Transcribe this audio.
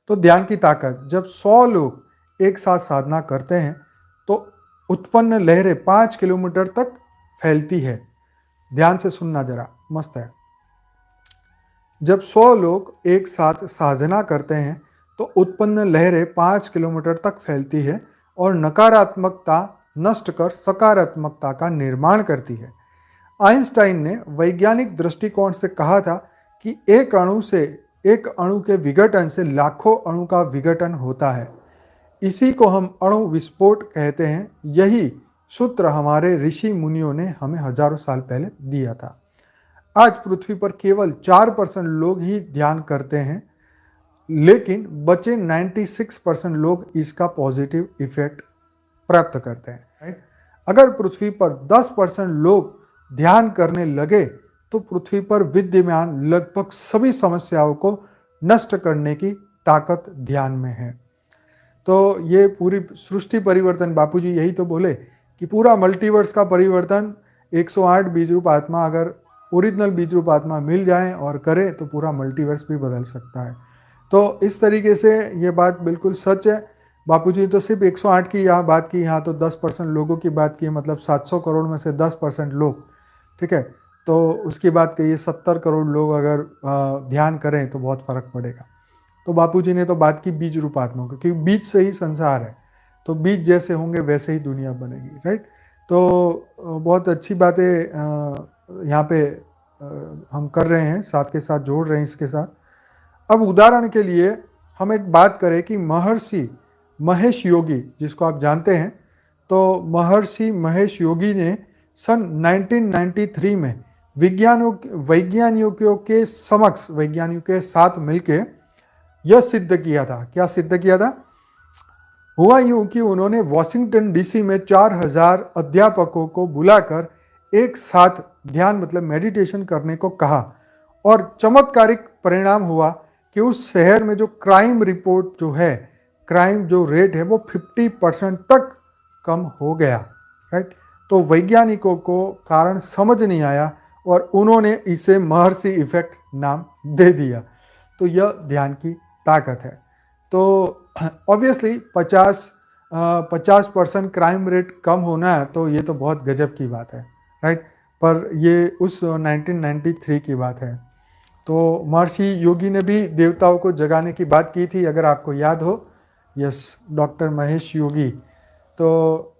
तो ध्यान की ताकत, जब 100 लोग एक साथ साधना करते हैं तो उत्पन्न लहरें 5 किलोमीटर तक फैलती है। ध्यान से सुनना जरा, मस्त है। जब 100 लोग एक साथ साधना करते हैं तो उत्पन्न लहरें 5 किलोमीटर तक फैलती है और नकारात्मकता नष्ट कर सकारात्मकता का निर्माण करती है। आइंस्टाइन ने वैज्ञानिक दृष्टिकोण से कहा था कि एक अणु के विघटन से लाखों अणु का विघटन होता है। इसी को हम अणु विस्फोट कहते हैं। यही सूत्र हमारे ऋषि मुनियों ने हमें हजारों साल पहले दिया था। आज पृथ्वी पर केवल 4% लोग ही ध्यान करते हैं, लेकिन बचे 96% लोग इसका पॉजिटिव इफेक्ट प्राप्त करते हैं, राइट। अगर पृथ्वी पर 10% लोग ध्यान करने लगे तो पृथ्वी पर विद्यमान लगभग सभी समस्याओं को नष्ट करने की ताकत ध्यान में है। तो ये पूरी सृष्टि परिवर्तन, बापूजी यही तो बोले कि पूरा मल्टीवर्स का परिवर्तन 108 बीज रूप आत्मा, अगर ओरिजिनल बीज रूप आत्मा मिल जाए और करे तो पूरा मल्टीवर्स भी बदल सकता है। तो इस तरीके से ये बात बिल्कुल सच है। बापूजी ने तो सिर्फ 108 की यहाँ बात की, यहाँ तो 10% लोगों की बात की, मतलब 700 करोड़ में से 10% लोग, ठीक है। तो उसकी बात कहिए 70 करोड़ लोग अगर ध्यान करें तो बहुत फर्क पड़ेगा। तो बापूजी ने तो बात की बीज रूप आत्मा की, क्योंकि बीज से ही संसार है, तो बीज जैसे होंगे वैसे ही दुनिया बनेगी, राइट। तो बहुत अच्छी बातें यहाँ पे हम कर रहे हैं, साथ के साथ जोड़ रहे हैं इसके साथ। अब उदाहरण के लिए हम एक बात करें कि महर्षि महेश योगी, जिसको आप जानते हैं, तो महर्षि महेश योगी ने सन 1993 में वैज्ञानिकों के साथ मिलकर यह सिद्ध किया था। क्या सिद्ध किया था? हुआ यूं कि उन्होंने वॉशिंगटन डीसी में 4000 अध्यापकों को बुलाकर एक साथ ध्यान मतलब मेडिटेशन करने को कहा और चमत्कारिक परिणाम हुआ कि उस शहर में जो क्राइम रिपोर्ट जो है, क्राइम जो रेट है वो 50% तक कम हो गया, राइट। तो वैज्ञानिकों को कारण समझ नहीं आया और उन्होंने इसे महर्षि इफेक्ट नाम दे दिया। तो यह ध्यान की ताकत है। तो ऑब्वियसली 50% क्राइम रेट कम होना है तो ये तो बहुत गजब की बात है, राइट। पर ये उस 1993 की बात है। तो महर्षि योगी ने भी देवताओं को जगाने की बात की थी, अगर आपको याद हो। Yes, doctor Mahesh Yogi. तो